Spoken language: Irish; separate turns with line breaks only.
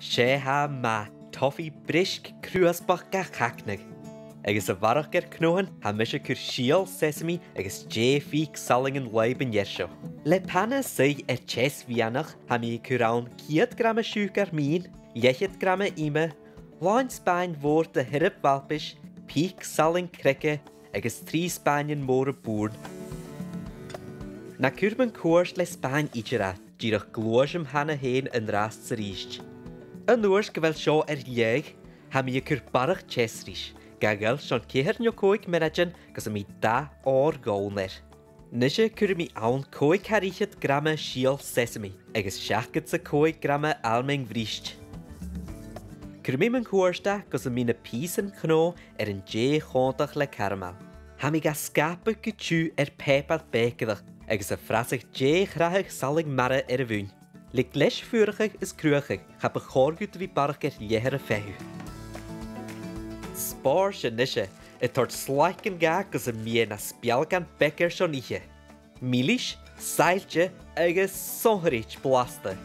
sé ha ma toffee brisk cruasbach ga cacnag. Agus a bharach ger knohan ha misha cur shiel sesame agus J fík salingen leiben yersho. Le panna sei ches vianach ha mi curaun 4 gram sugar min, 10 gram ime, lain Spain woord de hirp walpish, pík saling krikke agus 3 Spanien more boern. Na curman koers le Spain idera, girach glosem hanna heen en rast zericht. Een oors gewel sjo jeeg, ha mi cur barach chesrish. Gagel schon keher nyo koik meragen gas mi da or golner. Nische cur mi aun koik harichet gramme shiel sesame, eges shachget se koik gramme almeng vricht. Cur mi men koersta gas mi ne piesen kno en J chontach le caramel. Ha mi gas skape kutu pepad bekedach, eges a frasig J grahig salig marre vun. Lik lesh vurig is kruigig, ga begorgut wie barger jehere fehu. Spar se nische, het tort slijken ga gus a mie na spialgan bekker schon ihe. Milish, seiltje, eges songerich blaste.